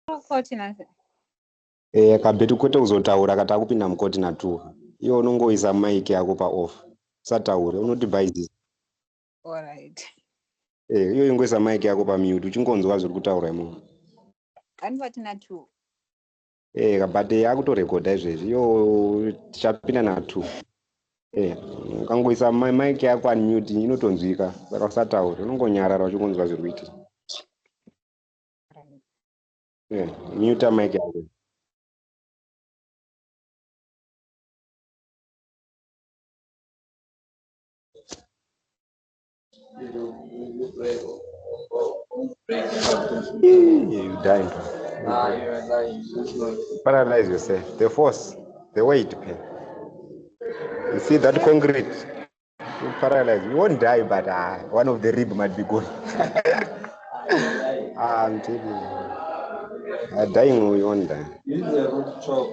Mukoti nase. Kabetu kwete kuzotaura kati akupinda mukoti na2 iwe unongoisa maiki yako paoff usataure unotibhaizisa. Alright. Iyo ingoisa maiki yako pamute uchingonzwa zviri kutaura imomo. Kanibati na2. Kabate akutorekodha izvezvi iyo tichapinda na2. Ukangoisa maiki yako unmute inotonzwika saka usataure unongonyarara uchingonzwa zviri kuitika. Mute maiki yako. You dying. You're lying. Paralyze yourself. The force, the weight. You see that concrete? You paralyze. You won't die, but one of the rib might be gone. I'm telling you. Dying, you won't die. Use the root chop.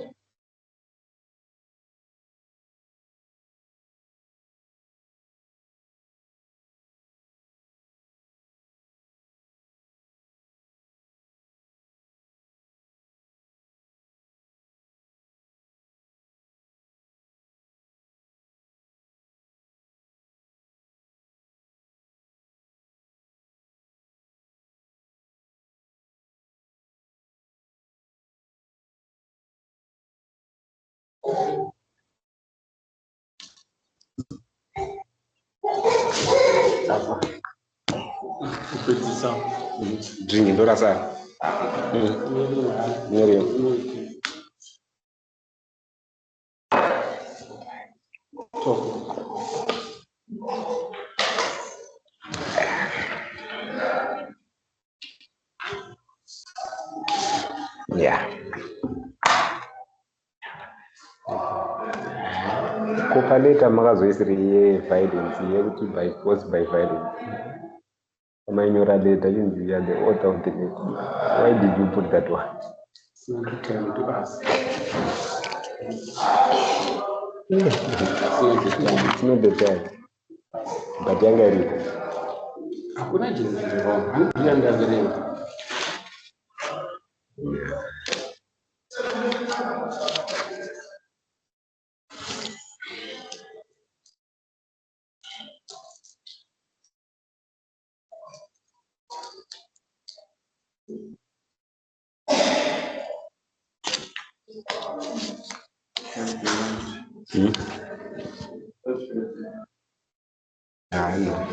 Drinking, don't answer. Yeah. Kupaleta makazoisiri yeviolence yekuti by force by violence. Amainyora later you are the author of the letter. Why did you put that one? It's not a time to ask. It's not the time. But younger read. Hakuna jinsi wrong. Unaangalia. I know.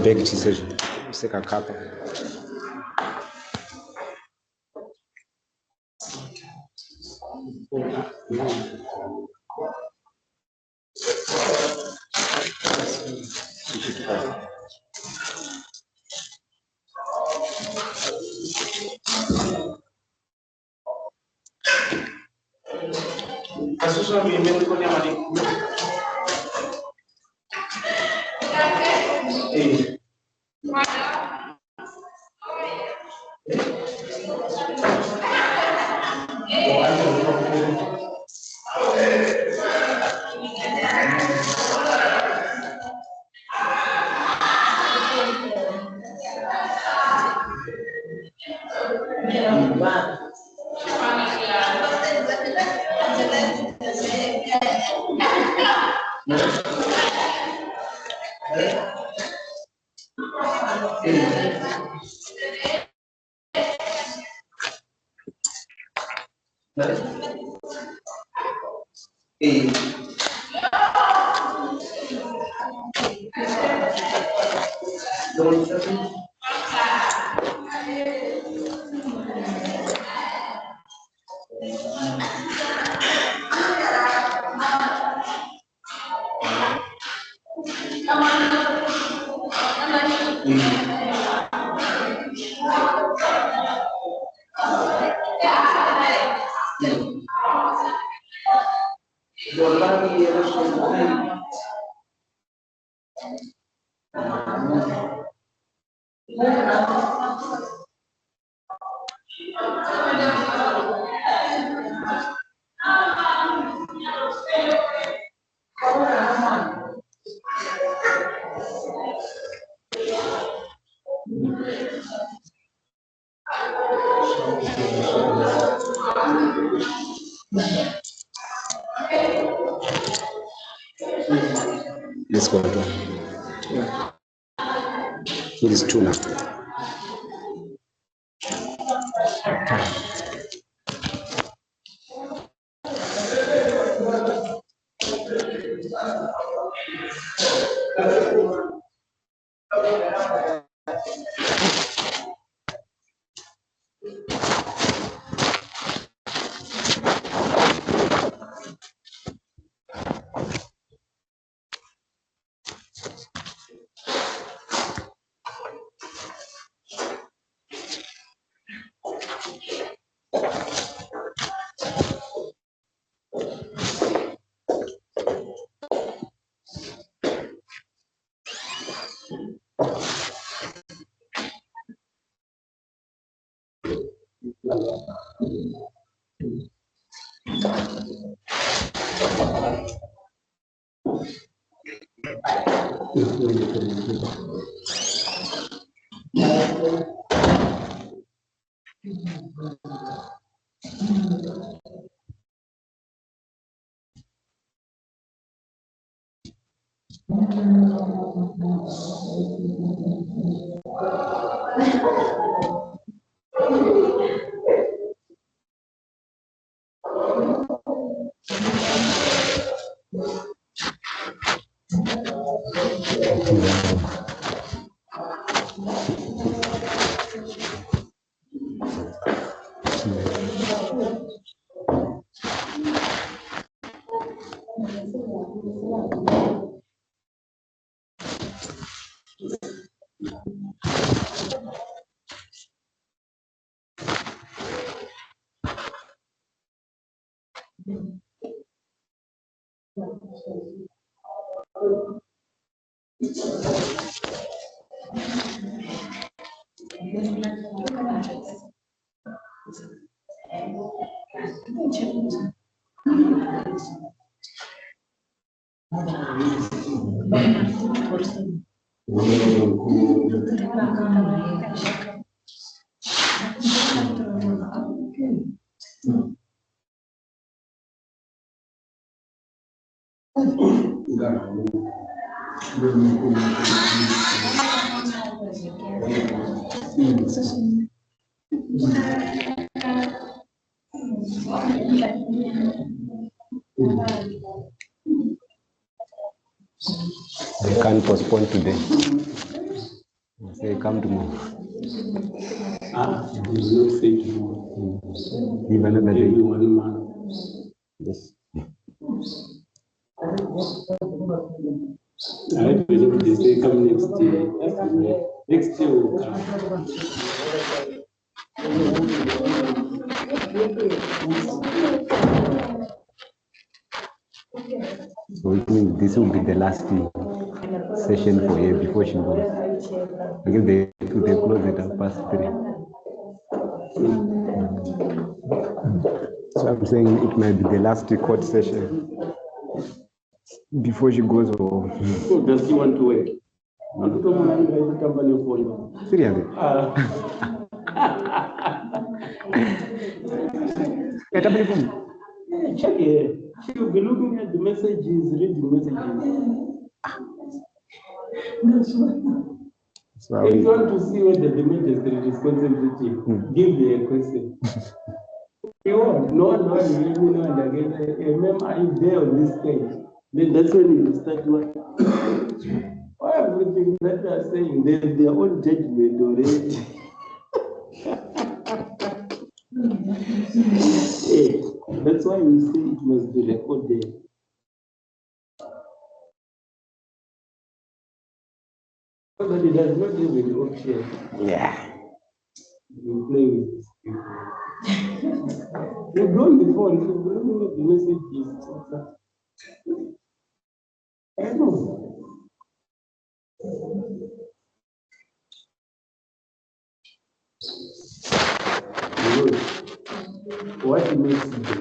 Beg decision. Second couple. Let's go. It is two now. They can't postpone today. Say come tomorrow. There's no say tomorrow. Give another day. Maybe 1 month. Yes. Right, when they say come next year, next year will come. So it means this will be the last session for her before she goes. Because they close it at ~3. So I'm saying it might be the last court session before she goes home. So does he want to work? Seriously? Check it. She will be looking at the messages, read the messages. So If you want to see whether the magistrate is concentrating, give me a question. You won't. No, and again, remember, I'm there on this page. Then that's when you start working. Everything that they are saying, they have their own judgment already. Hey, that's why we say it must be recorded. But it does not give an option. yeah. You play with these people. You've done before, if you're looking at the messages. I know. What makes the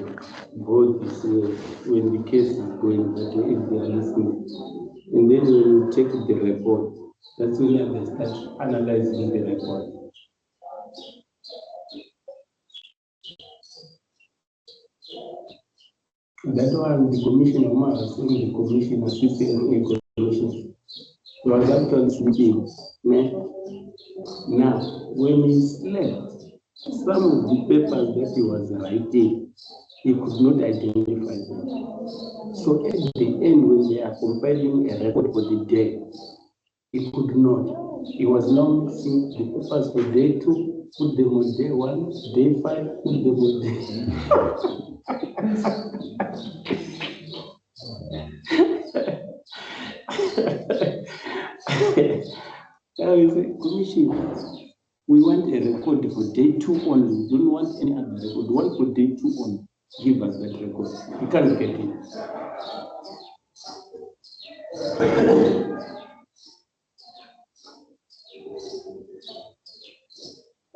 board is when the case is going, if they are listening, and then when you check the report, that's when they start analyzing the report. That's why the commissioner was saying the commissioner, CCMA commissioner, was actually sleeping. Now, when he slept, some of the papers that he was writing, he could not identify them. So at the end, when they are compiling a record for the day, he could not. He was now mixing the papers for day 2, put them on day 1, day 5, put them on day. Commissioner, we want a record for day 2 only. We don't want any other record. One for day 2 only. Give us that record. We can't get it.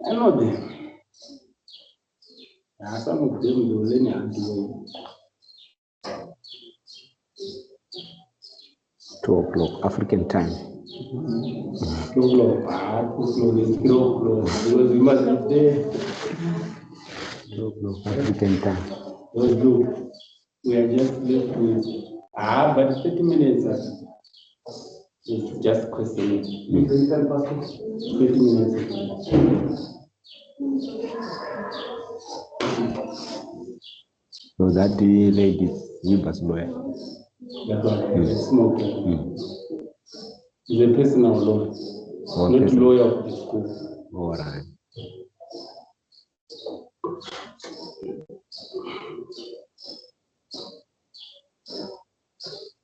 I know them. Some of them will learn how to do it. 2 o'clock African time. 2 o'clock, 2 o'clock, because we must be there. 2 o'clock African time. We are just left with, but 30 minutes. It's just questioning. 30 minutes. So that lady is Yuba's lawyer. That one, smoker. He's a personal lawyer, not lawyer of the school. All right.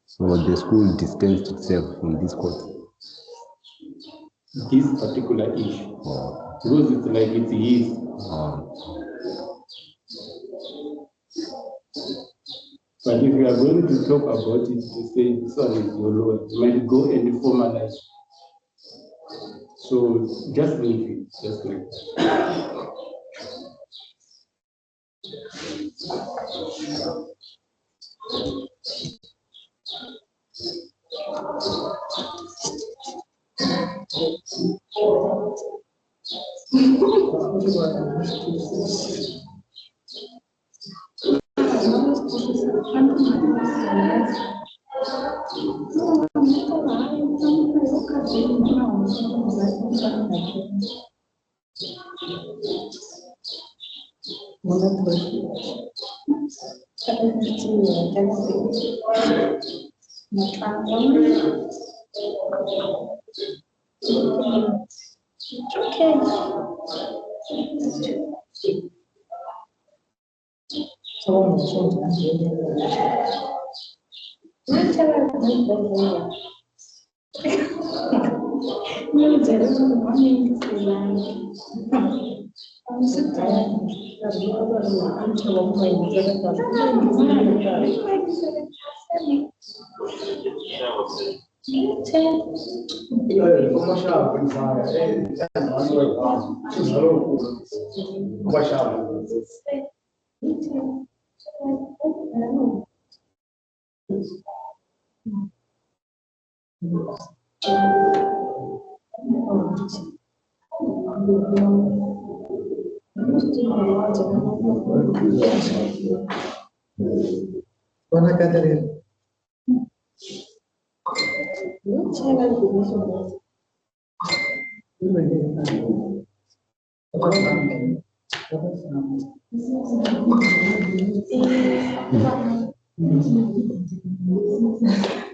So the school distanced itself from this court. This particular issue, because it's like it's his. But if you are going to talk about it, to say this one is your lawyer, you might go and formalize. So just leave it, just like that.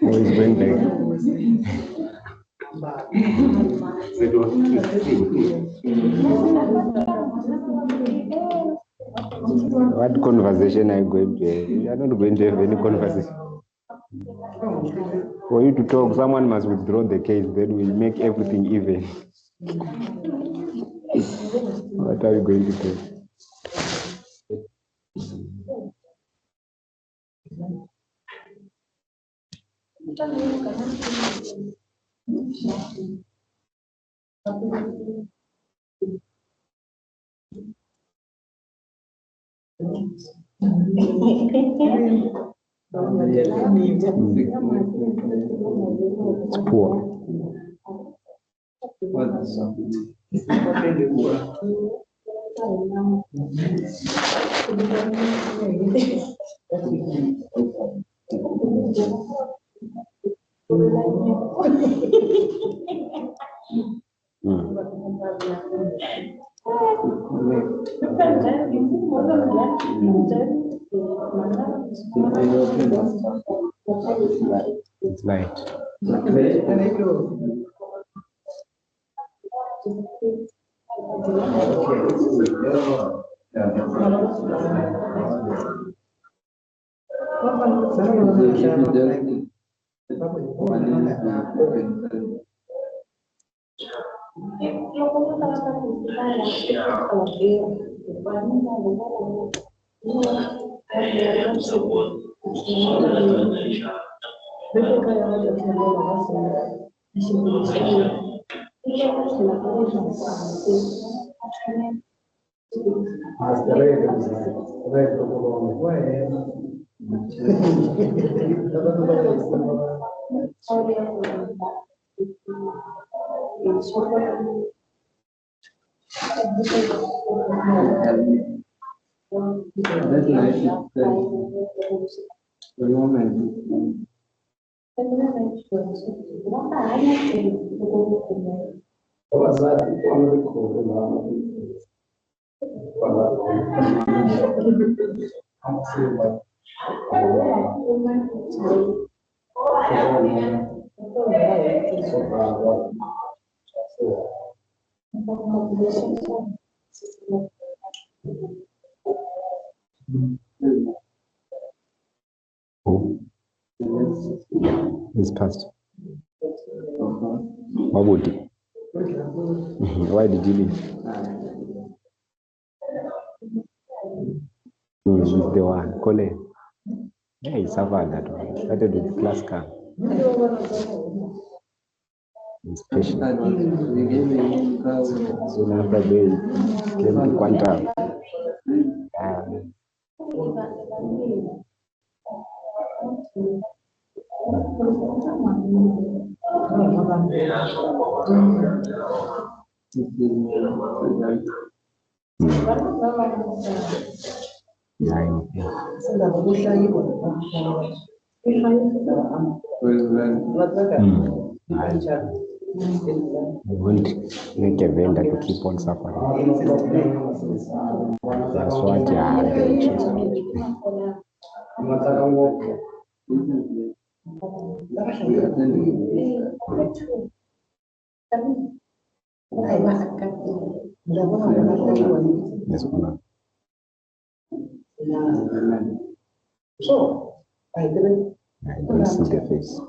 Always going back. What conversation are you going to have? You are not going to have any conversation. For you to talk, someone must withdraw the case, then we'll make everything even. What are you going to do? It's poor. It's light. It's past. What would you? Why did you leave? He's the one. Colin. Yeah, he suffered that one. Started with class car. He's patient. Soon after they came to Quantum. won't make a vendor to keep on suffering. That's what they choose. Yes, ma'am. So I don't see the face.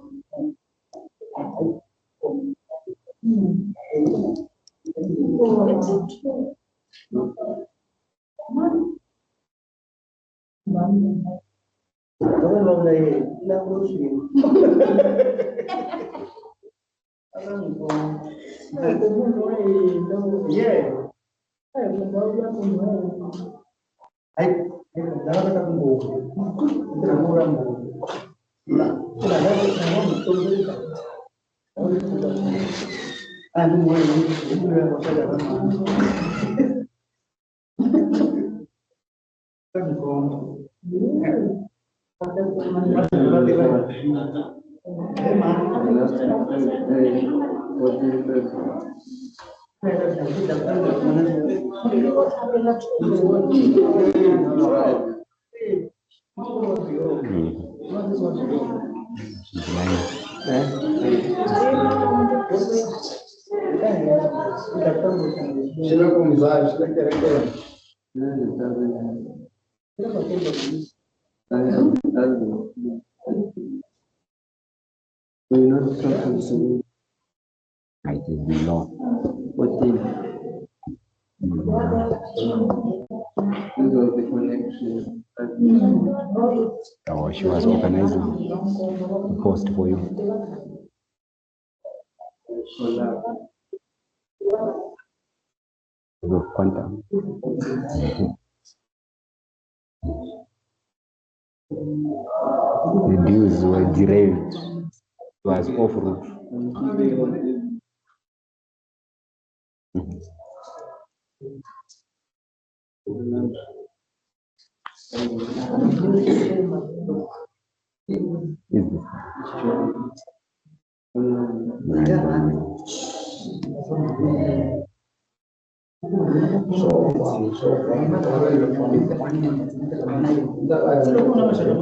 I did not. What thing? This was the connection. Oh, she was organizing a post for you. With quantum. The deals were derailed. It was off route.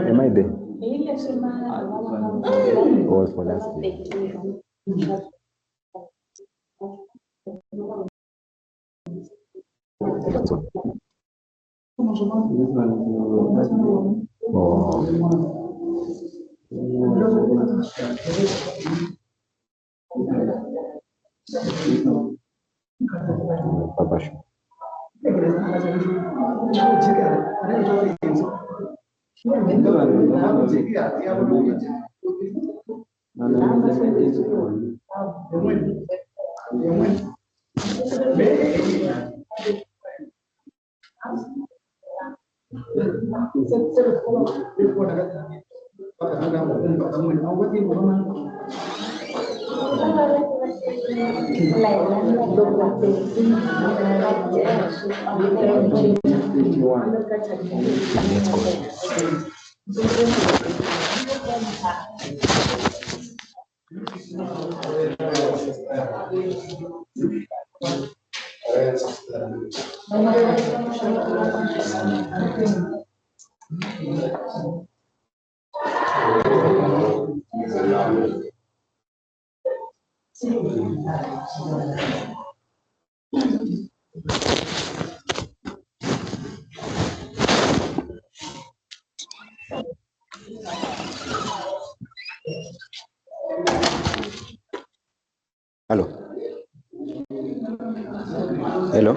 Am I there? Or for last day? Papa show. Let's go. Hello. Hello.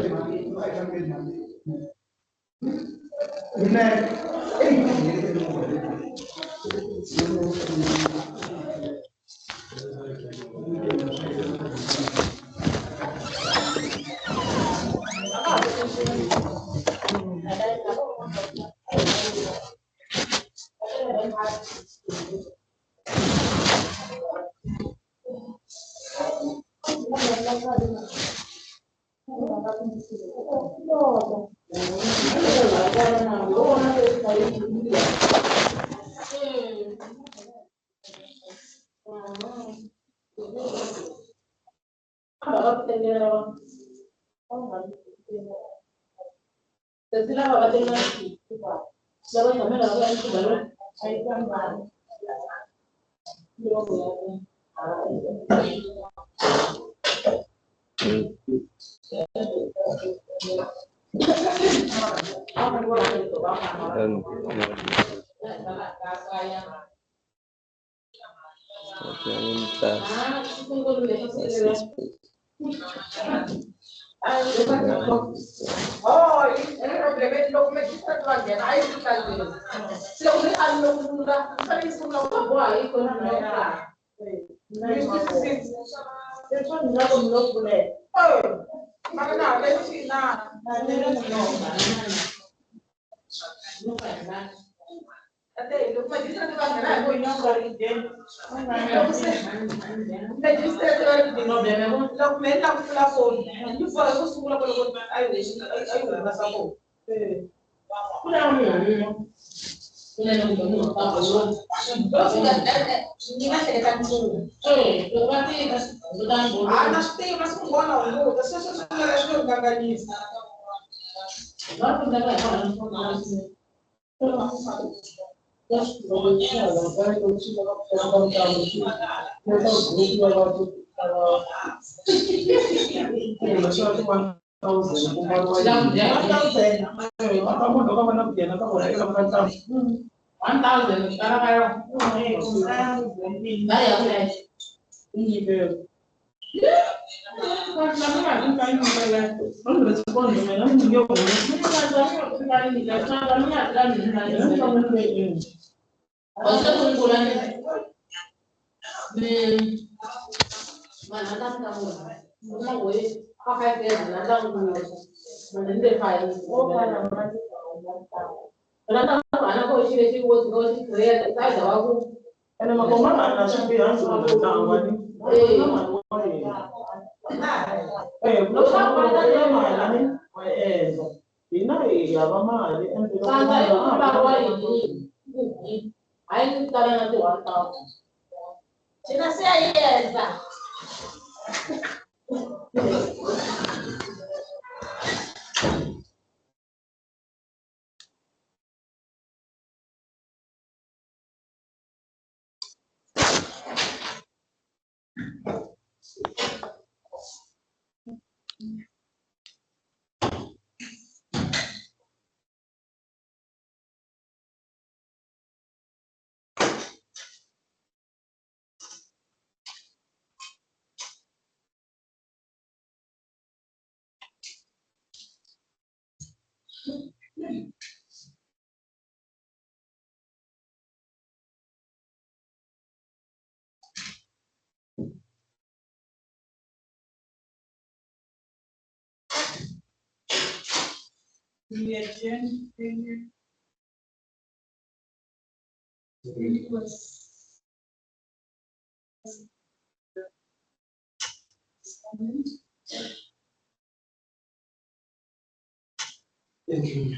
Thank you.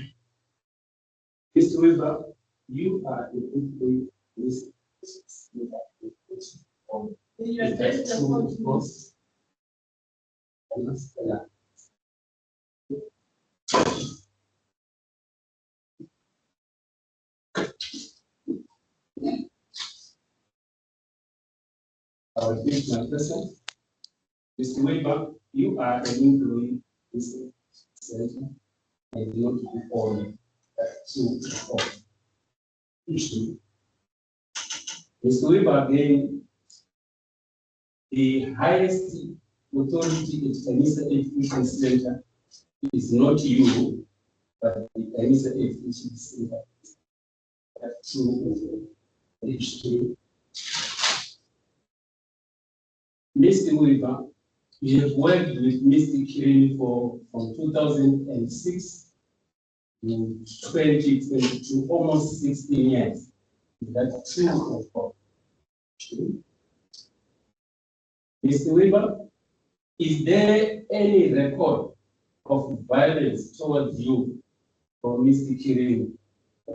Mr. Weber, you are a good boy. Is that true, boss? I will repeat my question. Mr. Weber, you are an employee in this center and not on issue. Mr. Weber, again, the highest authority at Kanisa Education Center is not you, but the Kanisa Education Center. That's true. Mr. Weber, you have worked with Mr. Kirini from 2006 to 2022, almost 16 years. Is that true or true? Mr. Weber, is there any record of violence towards you from Mr. Kirini?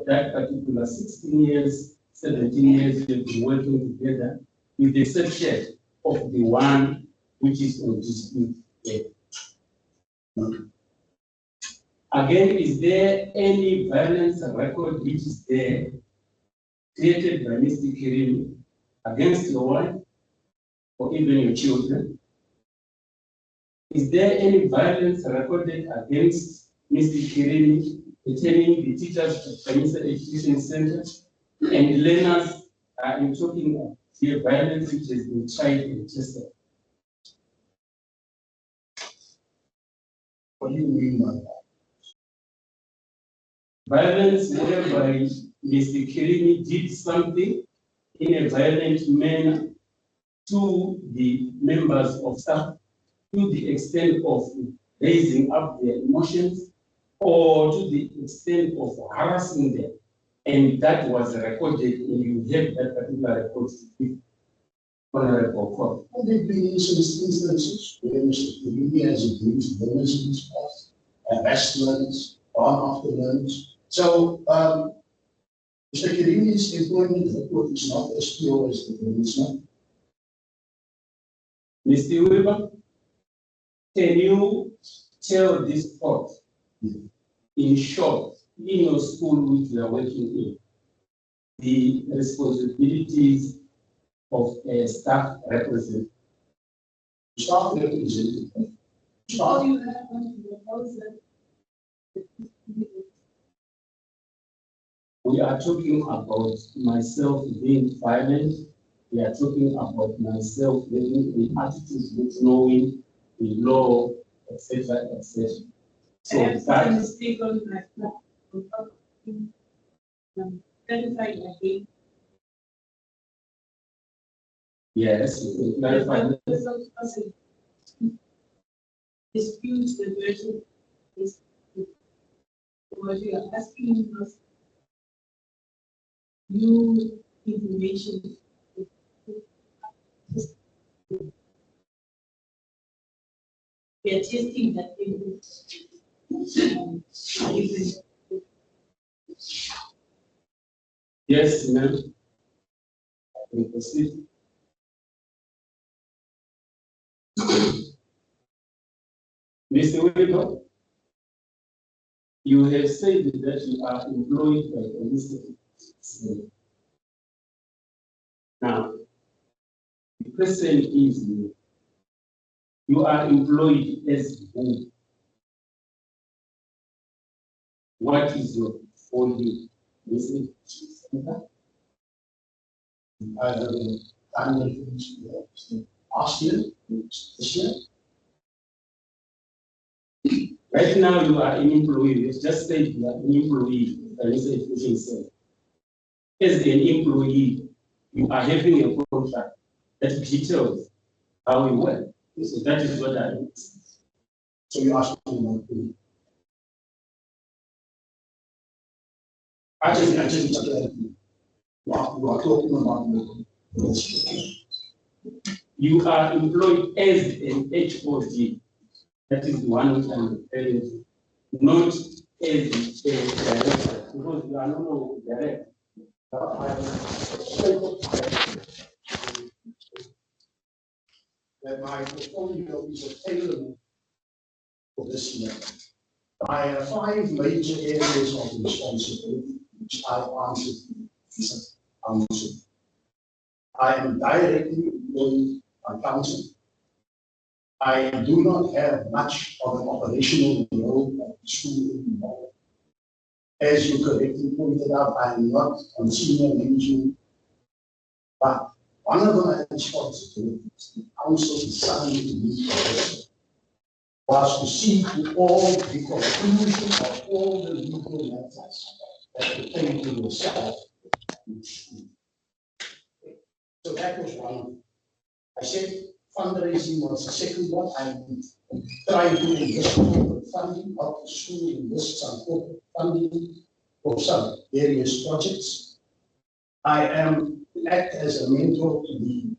That particular 16 years, 17 years you've been working together, with the exception of the one which is on dispute Again, is there any violence record which is there created by Mr. Kirimi against your wife or even your children? Is there any violence recorded against Mr. Kirimi pertaining the teachers of Kanisa Education Center and learners? I'm talking about the violence which has been tried and tested. What do you mean by that? Violence whereby Mr. Kirimi did something in a violent manner to the members of staff, to the extent of raising up their emotions, or to the extent of harassing them. And that was recorded, and you have that particular record with Honorable Court. Well, there have been instances where Mr. Kirimi has abused learners in his past, harassed learners, gone after learners. So, Mr. Kirimi's employment record is not as pure as the government's not. Mr. Weber, can you tell this court, in short, in your school which you are working in, the responsibilities of a staff representative? Staff representative. Staff. We are talking about myself being violent. We are talking about myself living in attitudes with knowing the law, etc., etc. So that mistake on my clarify again. yes, you can clarify. Dispute the version is what you are asking us. New information. We are testing that Yes, ma'am. We proceed. Mr. Weber, you have said that you are employed by the Mr. Now, the question is, you are employed as who? What is your full name? Mr. I have done last year, this year. Right now, you are an employee. You just said you are an employee. As an employee, you are having a contract that details how you work. So that is what I mean. So you asked me about the. I just you are talking about the. You are employed as an HOD. That is the one which I'm referring to, not as a director, because you are no longer director. That my portfolio is a tailor for this year. I have 5 major areas of responsibility which I answer. I am directly employed by council. I do not have much of an operational role at the school anymore. As you correctly pointed out, I am not on senior management, but one of my responsibilities, the council assigned to me was to see to all the conclusion of all the legal matters that pertain to yourself. So that was one. I said fundraising was the second one. I did try to invest corporate funding of the school, invest some corporate funding for some various projects. I am act as a mentor to the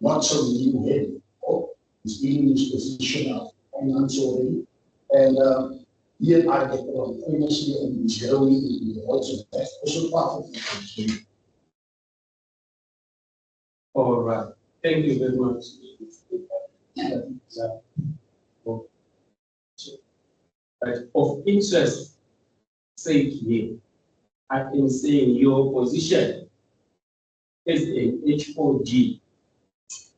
not so new head of he's been in his position of finance already. And here I get on famously and he's growing in the words of that also part of the. All right. Thank you very much. But of interest, say here, I am saying your position as an HOG,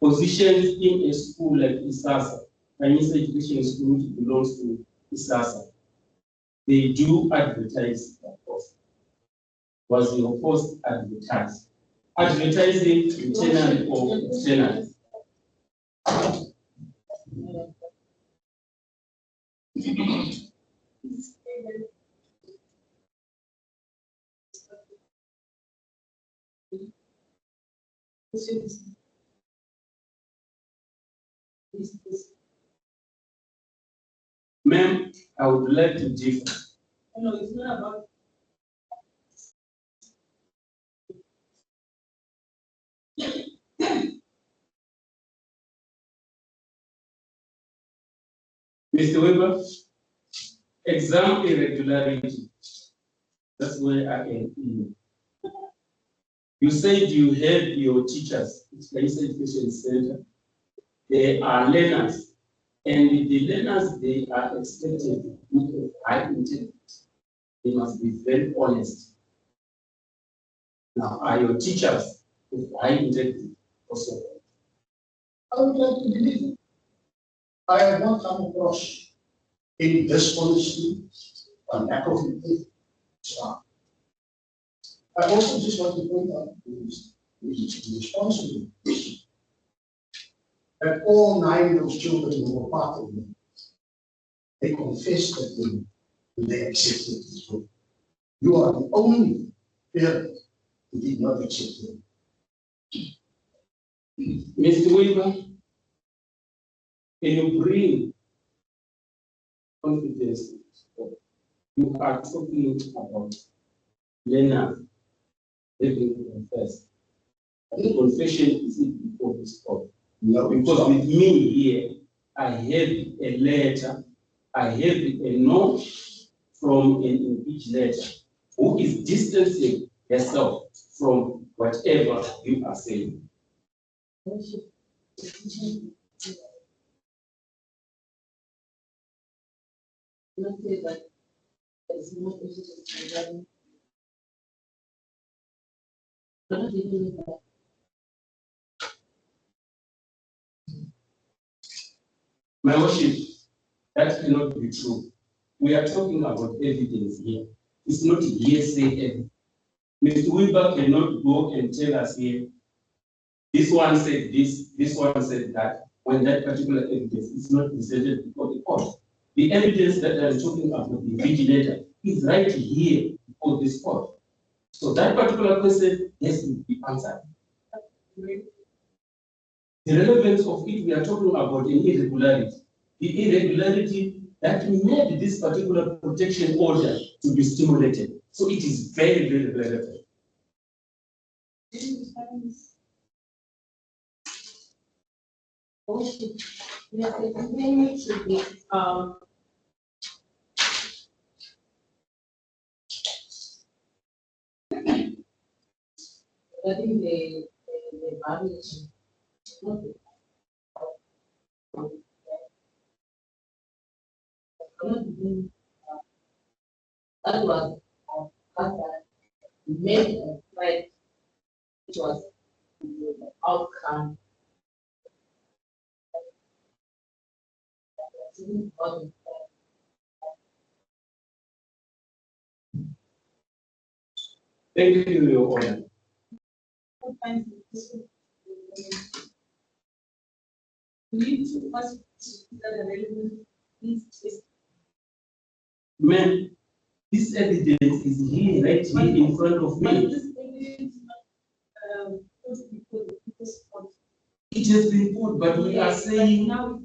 positions in a school like ISASA, Chinese Education School which belongs to ISASA, they do advertise that post. Was your post advertised? Advertising internally or externally? Ma'am, I would like to differ. No, it's not about. Mr. Weber, exam irregularity. That's where I am. You said you have your teachers, it's Education Center. They are learners, and the learners, they are expected to have high integrity. They must be very honest. Now, are your teachers with high integrity also? I would like to believe it. I have not come across any dishonesty or lack of integrity. I also just want to point out is responsible that all 9 of those children who were part of them, they confessed that they accepted this book. You are the only parent who did not accept it. Mr. Weaver, can you bring confidence? You are talking about learners living to confess. The confession is it before this court. No, Because with me here, I have a letter, I have a note from an impeached letter who is distancing herself from whatever you are saying. My worship, that cannot be true. We are talking about evidence here. It's not hearsay evidence. Mr. Weaver cannot go and tell us here, this one said this one said that, when that particular evidence is not presented before the court. The evidence that I'm talking about, the vigilator, is right here before this court. So that particular question has to be answered. The relevance of it, we are talking about an irregularity. The irregularity that made this particular protection order to be stimulated. So it is very, very relevant. I think the valuation. That was made a threat, which was the outcome. Thank you, Your Honor. Ma'am, this evidence is here, right here in front of me. It has been put, but we are saying now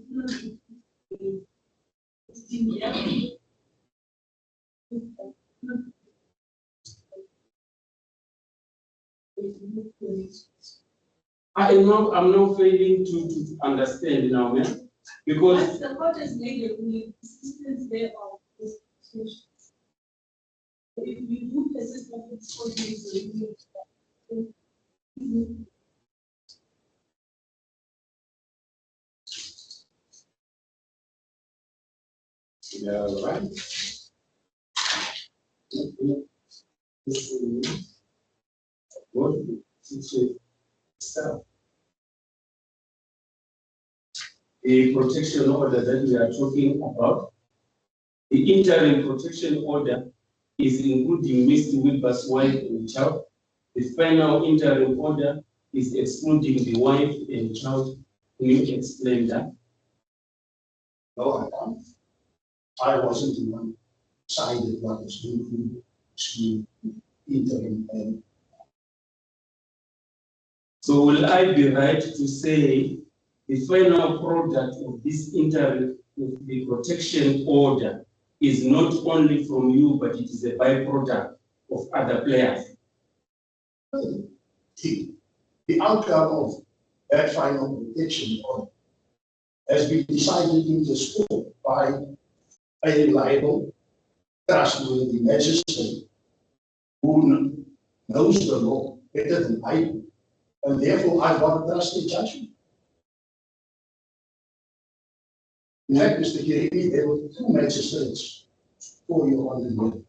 I'm now failing to understand now, ma'am, because the court has made a ruling, existence there of this situation. If you do persist of its court Yeah, right. This is what itself. The protection order that we are talking about, the interim protection order is including Mr. Wilber's wife and child. The final interim order is excluding the wife and child. Can you explain that? No, I can't. I wasn't the one decided what was going to interim. And So will I be right to say the final product of this interim, of the protection order, is not only from you, but it is a byproduct of other players? the outcome of that final protection order has been decided in this court by a reliable, trustworthy magistrate who knows the law better than I do, and therefore I want to trust the judgment. In fact, Mr. Kirimi, there were two magistrates for you on the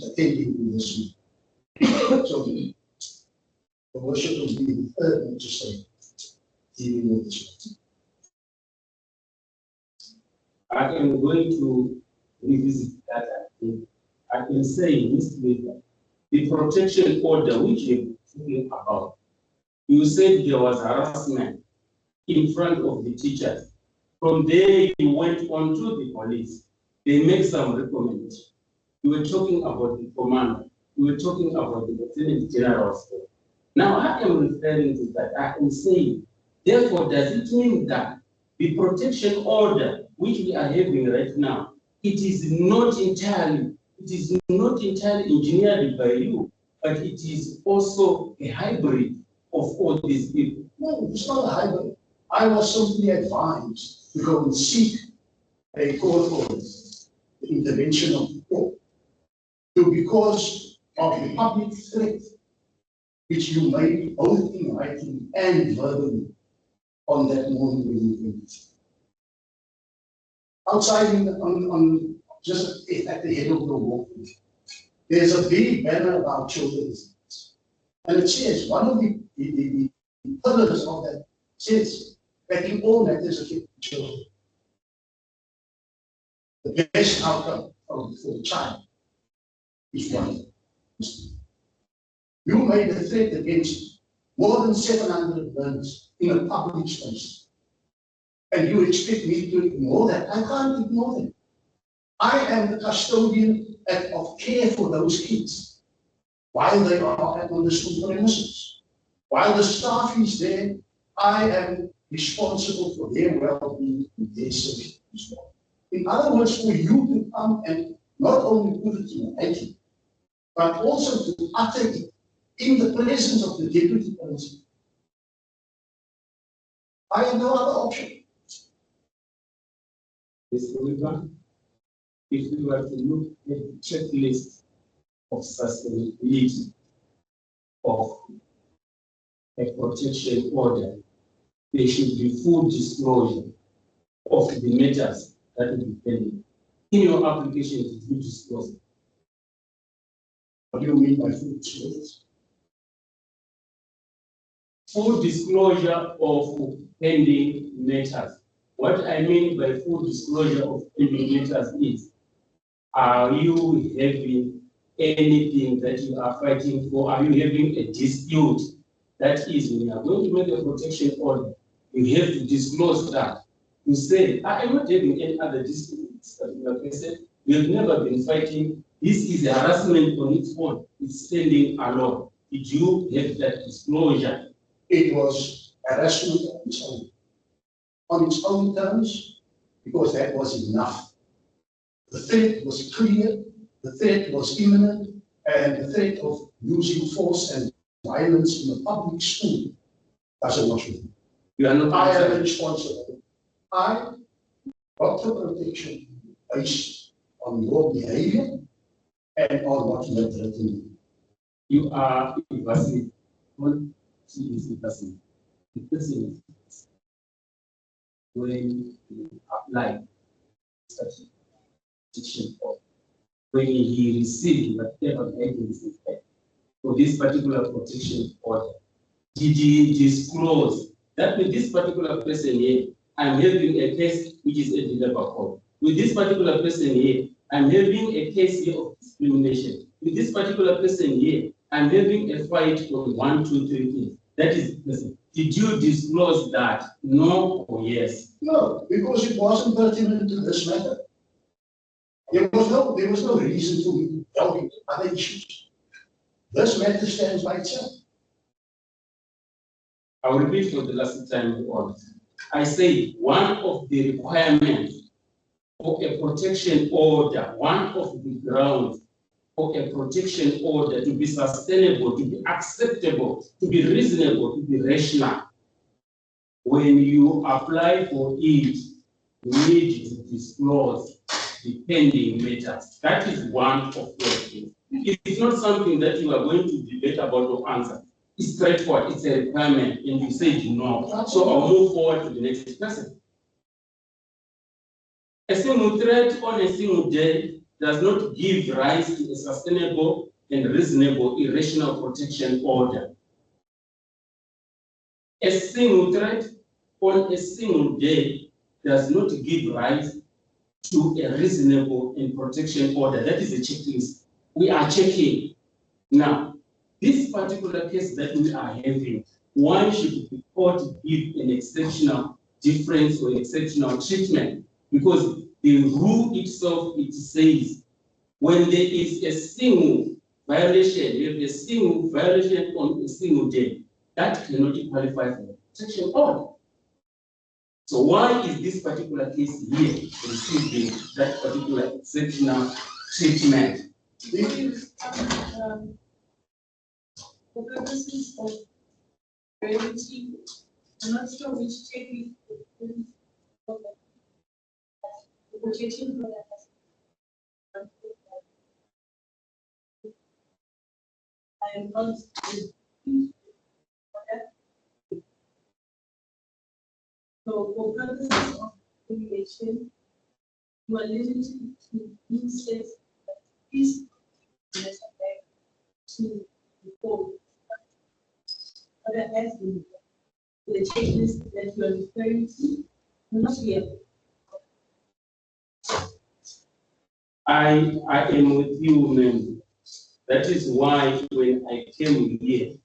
attending to this week. So the worship will be the third magistrate dealing with this. I am going to revisit that. I can say, Mr. Weaver, the protection order which you're talking about, you said there was harassment in front of the teachers. From there, you went on to the police. They make some recommendations. You were talking about the commander. You were talking about the Lieutenant General of Staff. Now, I am referring to that. I am saying, therefore, does it mean that the protection order which we are having right now, it is not entirely engineered by you, but it is also a hybrid of all these people? No, it's not a hybrid. I was simply advised to go and seek a court order, the intervention of the court, because of the public threat which you made both in writing and verbally on that morning when you went. Outside on just at the head of the walkway, there's a big banner about children's rights. And it says, one of the pillars of that says that in all matters affecting children, the best outcome for the child is one. You made a threat against more than 700 burns in a public space. And you expect me to ignore that? I can't ignore that. I am the custodian of care for those kids while they are on the school premises. While the staff is there, I am responsible for their well-being and their safety as well. In other words, for you to come and not only put it in writing, but also to utter it in the presence of the deputy principal, I have no other option. Mr. Weaver, if we were to look at the checklist of sustainability of a protection order, there should be full disclosure of the matters that will be pending. In your application, did you disclose? What do you mean by full disclosure? Full disclosure of pending matters. What I mean by full disclosure of pending matters is, are you having anything that you are fighting for? Are you having a dispute? That is, when you are going to make a protection order, you have to disclose that. You say, I am not having any other disputes. We have never been fighting. This is a harassment on its own. It's standing alone. Did you have that disclosure? It was harassment on its own terms, because that was enough. The threat was clear, the threat was imminent, and the threat of using force and violence in a public school doesn't watch me. You are not. I am responsible. I got the protection based on your behavior and on what you have written. You are evasive. She is evasive. The person is when you apply such protection order. When he received whatever guidance he had for this particular protection order, did he disclose that with this particular person here, I'm having a case which is a deliver code. With this particular person here, I'm having a case here of discrimination. With this particular person here, I'm having a fight on 1, 2, 3 things. That is, listen, did you disclose that? No or yes? No, because it wasn't pertinent to this matter. There was no reason for me to delve into other issues. This matter stands by itself. I will repeat for the last time on. I say one of the requirements for a protection order, one of the grounds for a protection order to be sustainable, to be acceptable, to be reasonable, to be rational. When you apply for it, you need to disclose the pending matters. That is one of those things. It's not something that you are going to debate about or answer. It's straightforward, it's a requirement, and you said no. So I'll move forward to the next person. A single threat on a single day does not give rise to a sustainable and reasonable irrational protection order. A single threat on a single day does not give rise to a reasonable and protection order. That is a checklist. We are checking. Now, this particular case that we are having, why should the court give an exceptional difference or exceptional treatment? Because the rule itself, it says, when there is a single violation, you have a single violation on a single day, that cannot qualify for protection order. So why is this particular case here receiving that particular exceptional treatment? For purposes of brevity, I'm not sure which checklist the protection order has. I am not. So for purposes of regulation, you are limited to instance that is necessary to report. Other as the checklist that you are referring to, not here. I am with you, ma'am. That is why when I came here,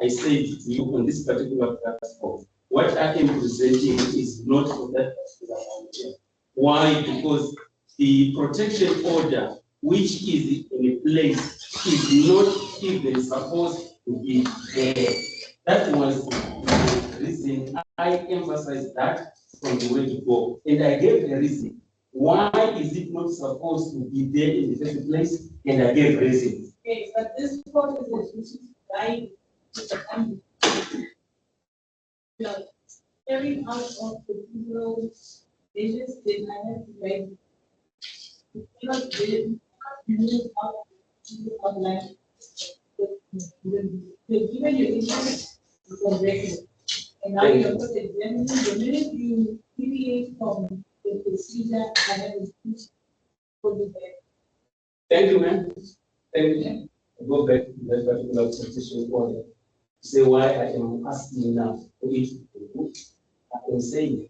I said to you on this particular platform, what I am presenting is not for that particular matter. Why? Because the protection order, which is in place, is not even supposed to be there. That was the reason I emphasized that from the word go. And I gave the reason. Why is it not supposed to be there in the first place? And I gave reasons. Okay, but this process is guide to the family. Yeah, carrying out of the procedural measures, then I have to guide. You cannot move out of the online. You've given your interest from record. And now you're just examining the minute you deviate from the procedure I have included for the back. Thank you, ma'am. Thank you. I'll go back to that particular protection order. Say why I am asking now for it to be put. I am saying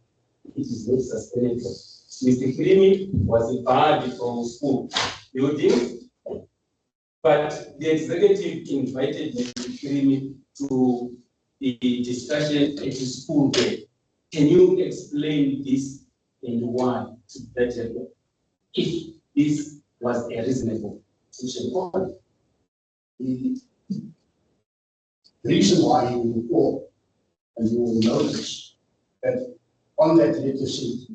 it is not sustainable. Mr. Krimi was barred from school building, but the executive invited Mr. Krimi to the discussion at the school day. Can you explain this and why to that level? If this was a reasonable protection order. The reason why you will call, and you will notice that on that letter sheet,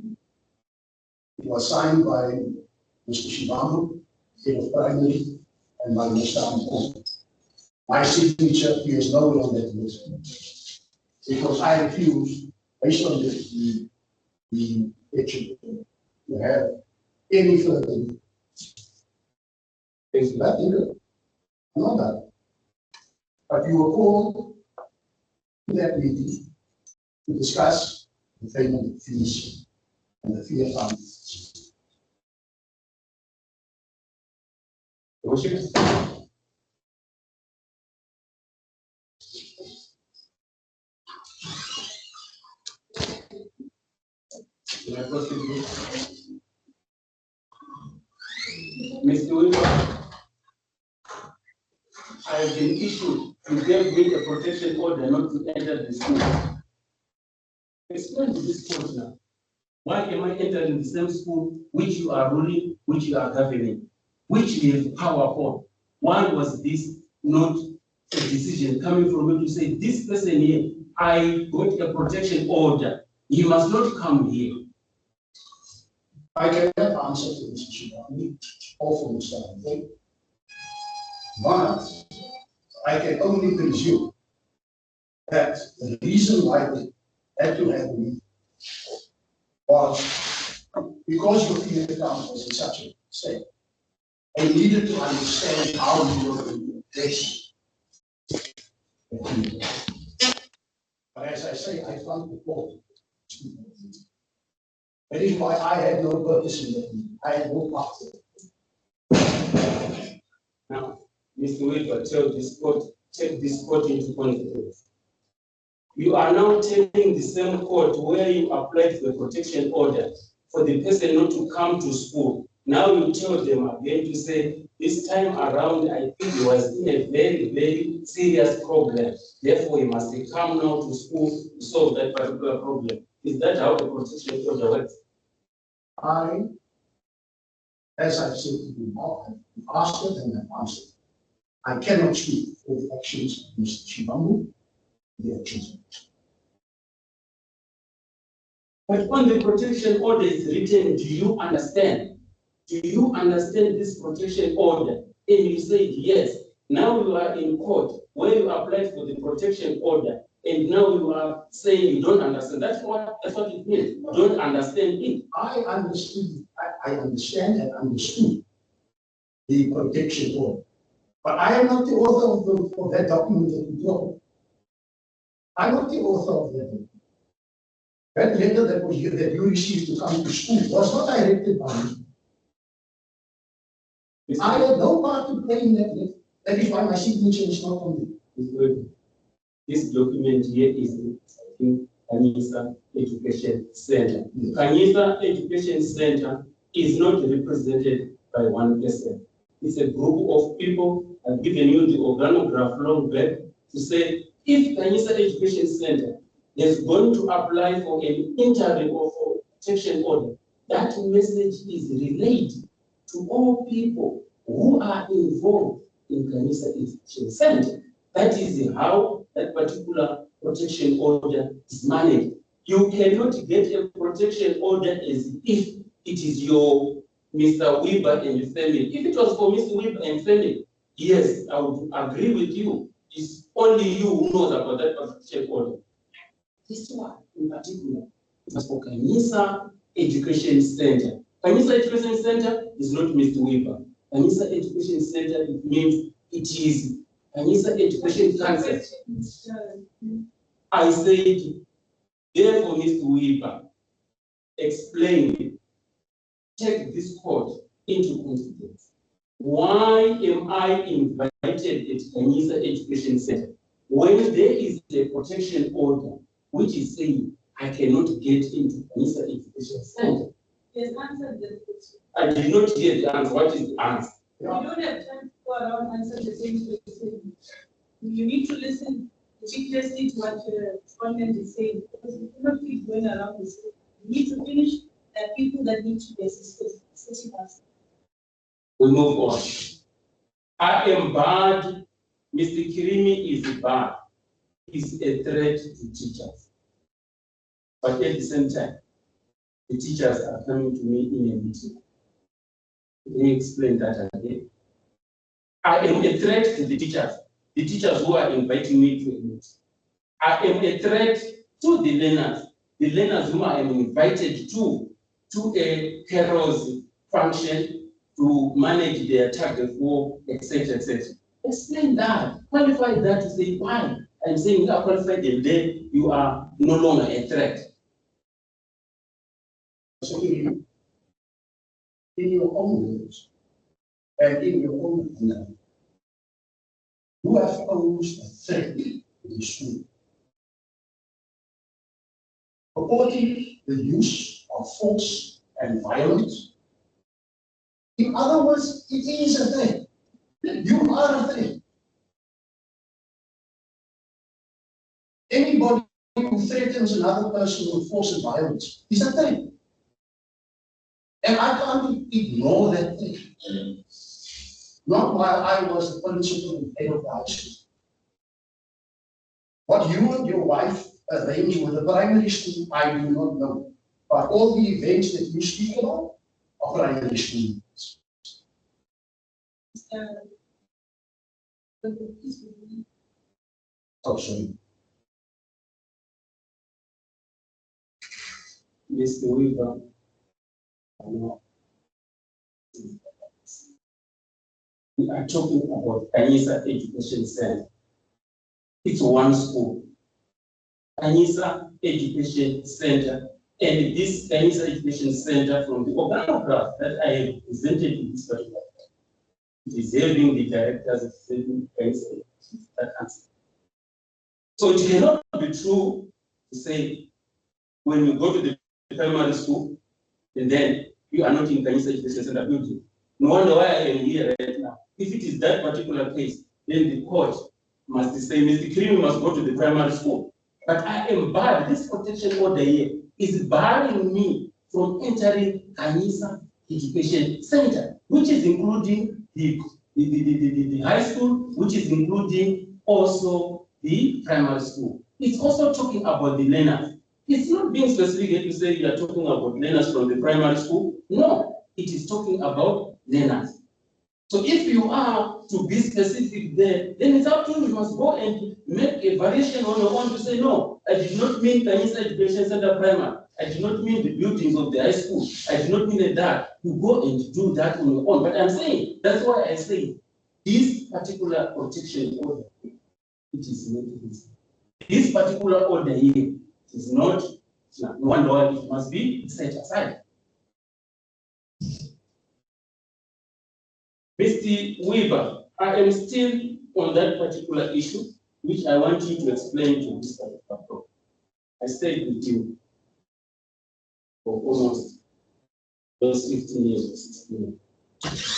it was signed by Mr. Shibamo, head of primary, and by Mr. Ampon. My signature appears nowhere on that list because I refuse, based on the picture, to have any further. Is that either? Not that. But you were called to that meeting to discuss the payment fees and the fee of funds. Worship. Can I proceed, please? Mr. Weaver, I have been issued, you gave me a protection order not to enter the school. Explain to this court now. Why am I entering the same school which you are ruling, which you are governing, which you have power on? Why was this not a decision coming from you to say, this person here, I got a protection order, he must not come here? I cannot answer to this issue, or from the but I can only presume that the reason why they had to have me was because your female account was in such a state. They needed to understand how you were going to address it. But as I say, I found the court. That is why I had no purpose in that. I had no part in it. Now, Mr. Weaver, take this court into context. You are now telling the same court where you applied for the protection order for the person not to come to school. Now you tell them again to say, this time around, I think he was in a very, very serious problem. Therefore, he must come now to school to solve that particular problem. Is that how the protection order works? As I said to you, I've asked it and I've answered. I cannot speak for the actions of Mr. Shivambu, the actions. But when the protection order is written, do you understand? Do you understand this protection order? And you say yes. Now you are in court where you applied for the protection order, and now you are saying you don't understand. That's what it means. Don't understand it. I understood. I understand and understood the protection order. But I am not the author of that document that you wrote. I'm not the author of that document. That letter that was here that you received to come to school was not directed by me. I had no part to play in that letter. That is why my signature is not on it. This document here is in Kanyisa Education Center. Kanyisa Education Center is not represented by one person. It's a group of people. I've given you the organograph long back to say, if Kanyisa Education Center is going to apply for an interim or for protection order, that message is relayed to all people who are involved in Kanyisa Education Center. That is how that particular protection order is managed. You cannot get a protection order as if it is your Mr. Weaver and your family. If it was for Mr. Weaver and family, yes, I would agree with you. It's only you who knows about that protection order. This one in particular is for Kanyisa Education Center. Kanyisa Education Center is not Mr. Weaver. Kanyisa Education Center, it means it is Kanyisa Education Council. I said, therefore, Mr. Weaver, explain, take this court into consideration. Why am I invited at Kanyisa Education Center when there is a protection order which is saying I cannot get into Kanyisa Education Center? Yes, answer the question. I did not hear the answer. What is the answer? You don't have time to go around and answer the same question. You need to listen meticulously to what the respondent is saying, because you cannot keep going around the same. You need to finish. There are people that need to be assisted. We move on. I am bad. Mr. Kirimi is bad. He's a threat to teachers. But at the same time, the teachers are coming to me in a meeting. Let me explain that again. I am a threat to the teachers who are inviting me to a meeting. I am a threat to the learners whom I am invited to a carols function to manage their target for, etc., etc. Explain that, qualify that to say why. I'm saying you are qualified and then you are no longer a threat. So in your own words, and in your own manner, you have posed a threat to the school. Supporting the use of force and violence. In other words, it is a threat. You are a threat. Anybody who threatens another person with force and violence is a threat. And I can't ignore that threat. Not while I was the principal and head of the high school. What you and your wife arranged with the primary school, I do not know. But all the events that you speak about are primary school. Oh, sorry. Mr. Weaver, we are talking about Kanyisa Education Center. It's one school. Kanyisa Education Center, and this Kanyisa Education Center, from the organograph that I have presented in this particular, it is having the directors of Kanyisa Education Center. So it cannot be true to say when you go to the primary school and then you are not in Kanyisa Education Center building. No wonder why I am here right now. If it is that particular case, then the court must say, Mr. Krimi must go to the primary school. But I am barred. This protection order here is barring me from entering Kanyisa Education Center, which is including the high school, which is including also the primary school. It's also talking about the learners. It's not being specific to say you are talking about learners from the primary school. No, it is talking about learners. So if you are to be specific there, then it's up to you. You must go and make a variation on your own to say, no, I did not mean Kanyisa Education Center primary. I did not mean the buildings of the high school. I did not mean that. You go and do that on your own. But I'm saying, that's why I say, this particular protection order, it is not this. This particular order here is not, no wonder why it must be set aside. Mr. Weaver, I am still on that particular issue, which I want you to explain to this particular problem. I stayed with you for almost those 15 years or 16 years.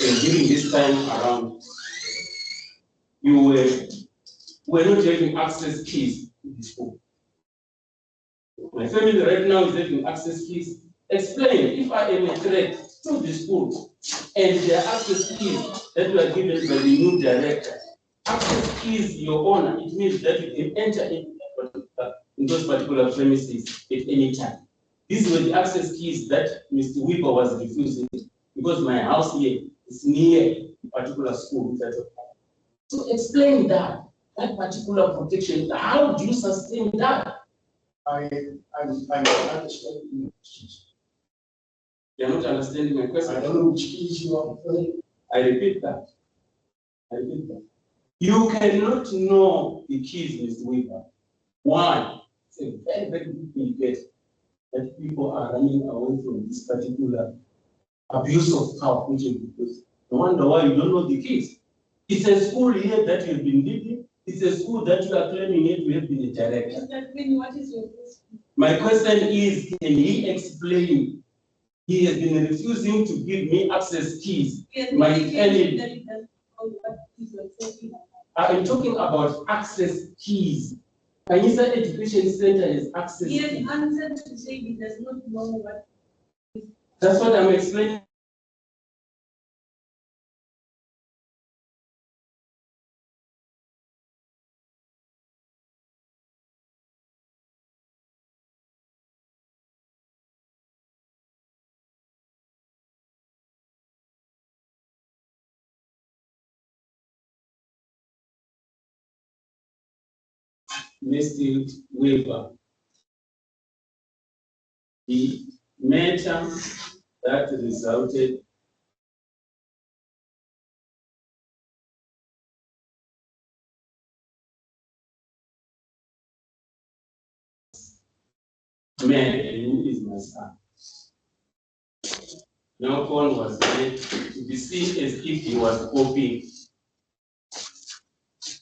And during this time around, you were not having access keys to the school. My family right now is having access keys. Explain if I am a threat to the school and their access keys that were given by the new director. Access keys, your owner, it means that you can enter in those particular premises at any time. These were the access keys that Mr. Weaver was refusing because my house here is near a particular school. So explain that particular protection. How do you sustain that? I'm not understanding your questions. You're not understanding my question. I don't know which keys you are referring. I repeat that. You cannot know the keys, Mr. Weaver. Why? It's a very, very big debate that people are running away from this particular abuse of power, which is because no wonder why you don't know the keys. It's a school here that you've been leading. It's a school that you are claiming it to have been a director. What is your question? My question is, can he explain? He has been refusing to give me access keys. I am talking about access keys. Kanyisa Education Center has access keys. He has answered to say he does not know what. That's what I'm explaining. Mr. Weaver, the matter that resulted man, who is my son. Nelson was made to be seen as if he was copying.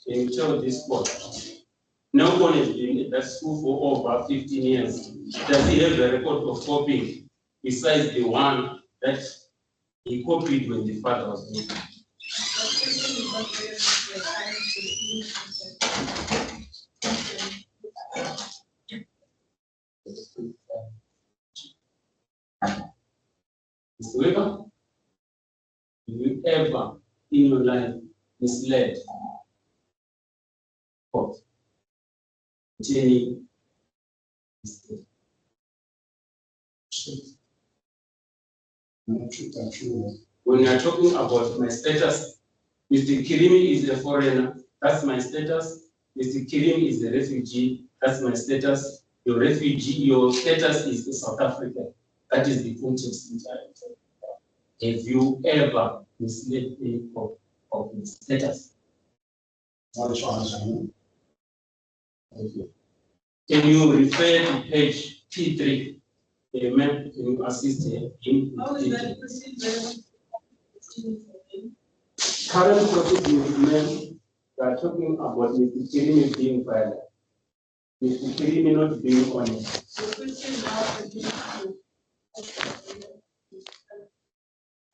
Can you tell this spot? Nelson has been at that school for over 15 years. Does he have a record of copying besides the one that he copied when the father was making? Mr. Weber, have you ever in your life misled God? Jenny, when you are talking about my status, Mr. Kirimi is a foreigner, that's my status. Mr. Kirimi is a refugee, that's my status. Your refugee, your status is in South Africa. That is the context entirely. Have you ever misled me of the status? Not as far as I know. Okay. Can you refer to page P3? Amen. Can you assist him? How is that question relevant? Current proceedings, men, we are talking about Mr. Kirimi being violent. Mr. Kirimi not being honest. The question now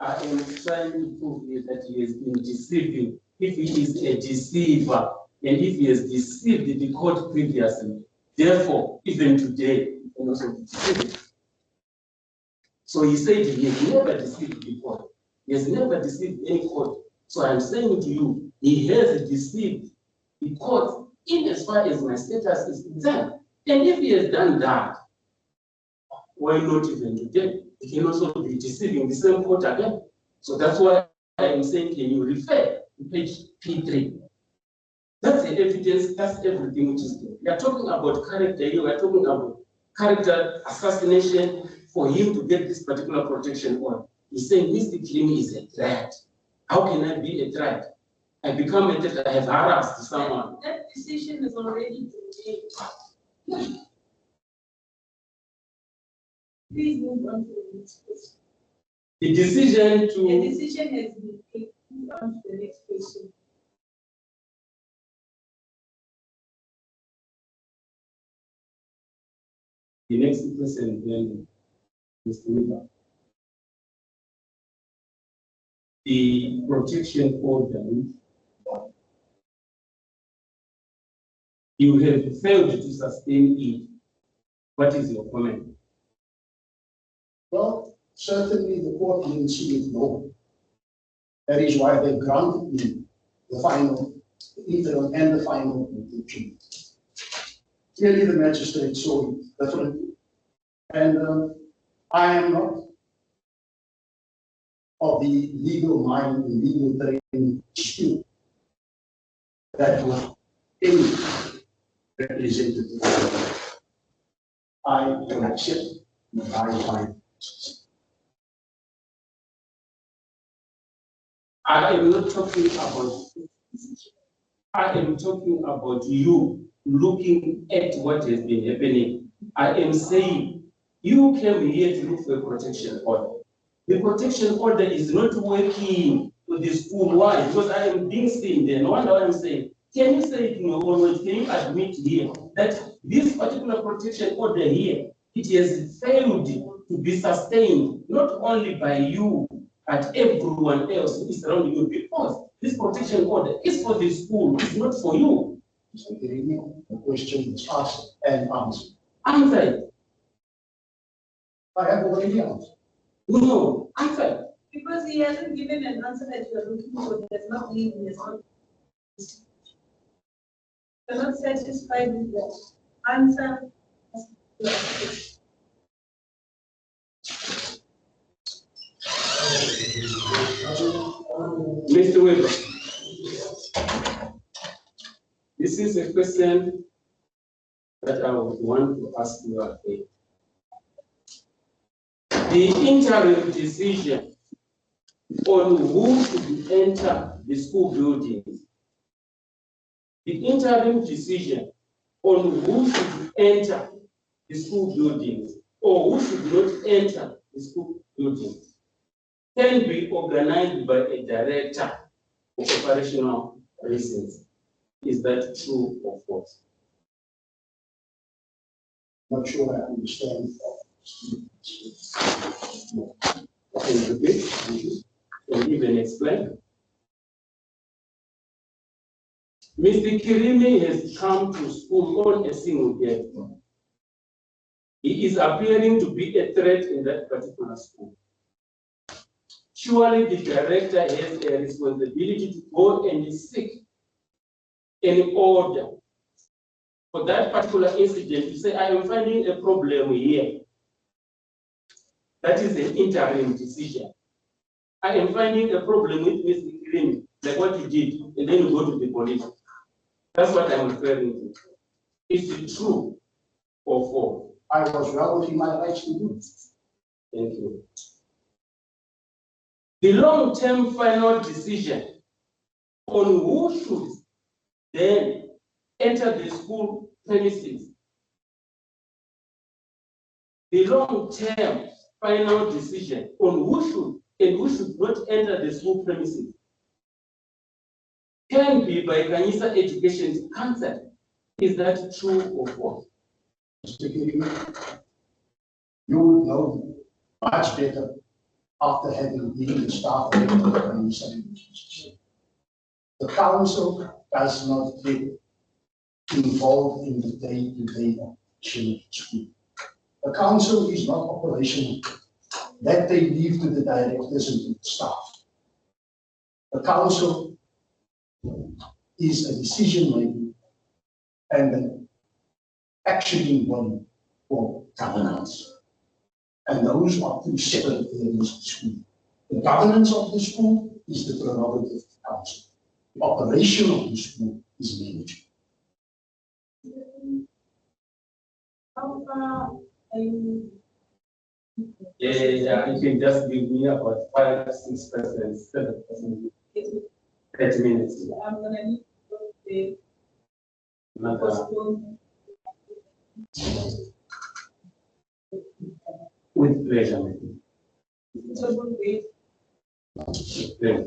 I am trying to prove that he has been deceiving. If he is a deceiver, and if he has deceived the court previously, therefore, even today, he can also be deceiving. So he said he has never deceived the court. He has never deceived any court. So I'm saying to you, he has deceived the court in as far as my status is concerned. And if he has done that, why not even today? He can also be deceiving the same court again. So that's why I'm saying, can you refer to page P3? That's the evidence, that's everything which is there. We are talking about character here, we are talking about character assassination for him to get this particular protection order. He's saying Mr. Kirimi is a threat. How can I be a threat? I become a threat, I have harassed someone. that decision is already been made. Please move on to the next question. The decision The to decision has been made. Move on to the next question. the next person then Mr. Weber. The protection order, you have failed to sustain it. What is your comment? Well, certainly the court didn't see it, no. That is why they granted me the final, the interim and the final conviction. Clearly the magistrate saw it differently. And I am not of the legal mind, the legal training skill that was any representative. I will accept what I find. I am not talking about, I am talking about you looking at what has been happening. I am saying you came here to look for a protection order. The protection order is not working to the school. Why? Because I am being seen there. No wonder what I'm saying. Can you say it in your own words? Can you admit here that this particular protection order here, it has failed to be sustained, not only by you, but everyone else who is around you, because this protection order is for the school, it's not for you. The question was asked and answered. Answer it. I have already answered. No, answer it. Because he hasn't given an answer that you are looking for, does not mean he has not. You are not satisfied with that answer. Mr. Weber, this is a question that I would want to ask you again. The interim decision on who should enter the school buildings, the interim decision on who should enter the school buildings or who should not enter the school buildings, can be organized by a director for operational reasons. Is that true or false? Not sure I understand. Can you repeat? Can you even explain? Mr. Kirimi has come to school on a single day. He is appearing to be a threat in that particular school. Surely the director has a responsibility to go and seek an order for that particular incident to say, I am finding a problem here. That is an interim decision. I am finding a problem with Mr. Kirimi, like what you did, and then you go to the police. That's what I'm referring to. Is it true or false? I was well within my rights to do. Thank you. The long-term final decision on who should then enter the school premises. The long-term final decision on who should and who should not enter the school premises can be by Kanyisa Education Council. Is that true or false? Mr. Kirimi, you would know much better after having been the staff director of the Education. The council does not get involved in the day-to-day operation of the school. The council is not operational. That they leave to the directors and to the staff. The council is a decision-making and an actioning body for governance. And those are two separate areas of the school. The governance of the school is the prerogative of the council. The operation of the school is managed. How far are you? Yeah, you can just give me about 5, 6%, 7%, 30 minutes. I'm gonna need to go to Another, postpone. with pleasure. So we'll wait. With pleasure.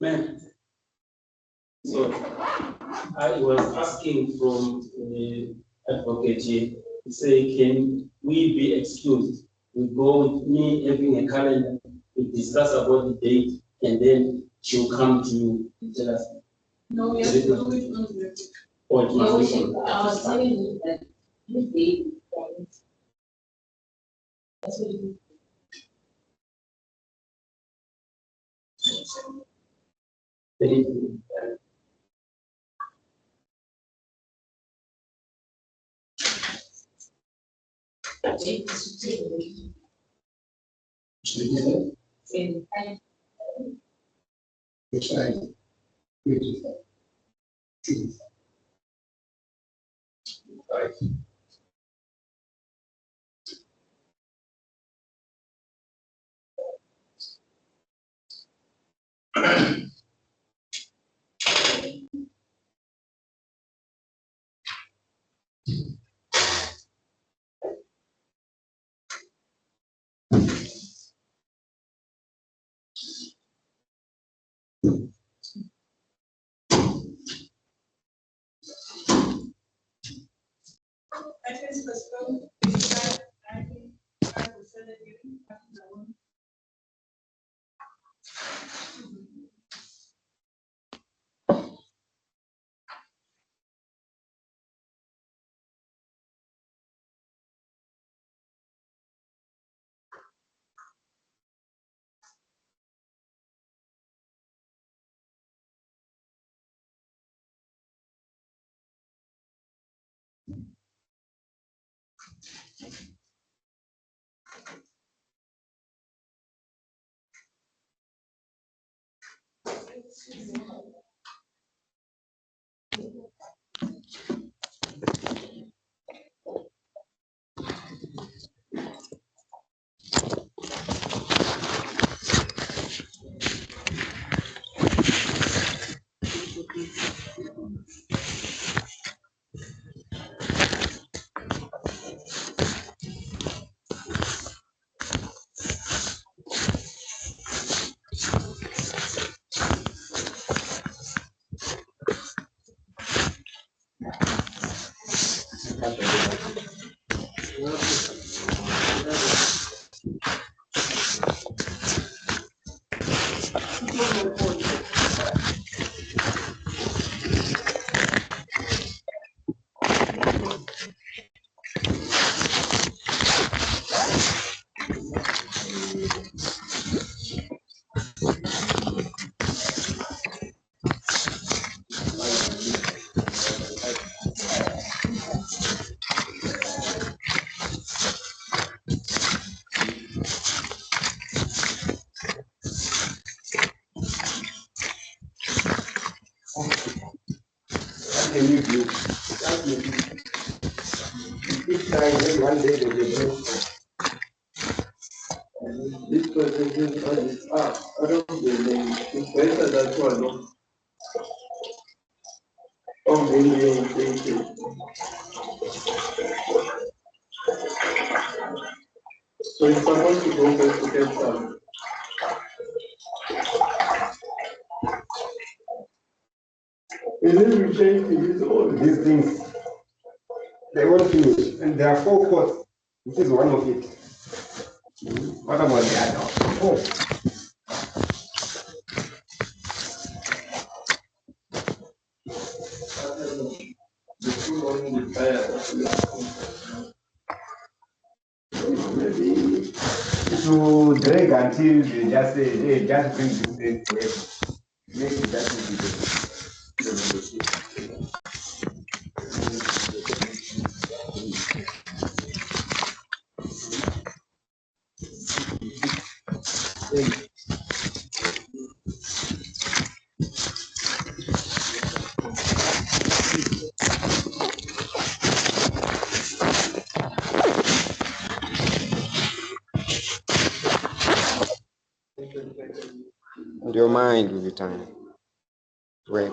Man, so I was asking from the advocate here to say, can we be excused? We go with me having a calendar, we discuss about the date, and then she'll come to you and tell us. No, we have to do it on the record. Or it Well, we must be should, I was telling you that this date, that's what it on. is. Mr. Kirimi, which I 25. 25. Right. Items postponed, 85, 95, or 7 hearing, items are on. What can you do? That may be. Each time, maybe one day they will bring. This presentation is I don't know. It's better than one. Oh, million, thank you. So it's supposed to go back to get some. And then we change to use all these things. They won't finish. And there are 4 courts. This is one of it. What about the other? Oh. Maybe to drag until they just say, hey, just bring this thing to it. Maybe that will be the your mind will be time. Wait.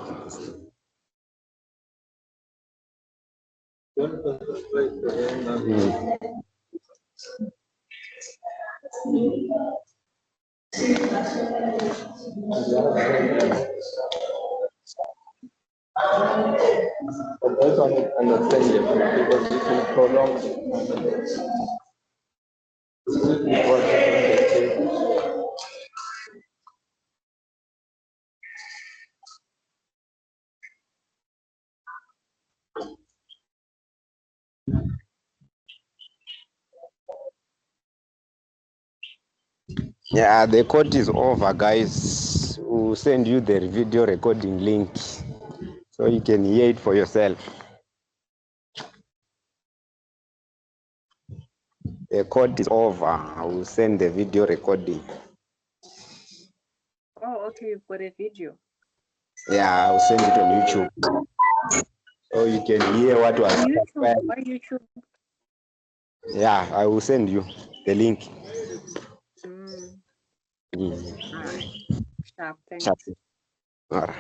But I don't understand it because it will prolong Yeah, the court is over, guys. We'll send you the video recording link so you can hear it for yourself. The court is over. I will send the video recording. Oh, okay, you've got a video. Yeah, I'll send it on YouTube. So you can hear what was YouTube, or YouTube. Yeah, I will send you the link. All right. Sharp, thanks. All right.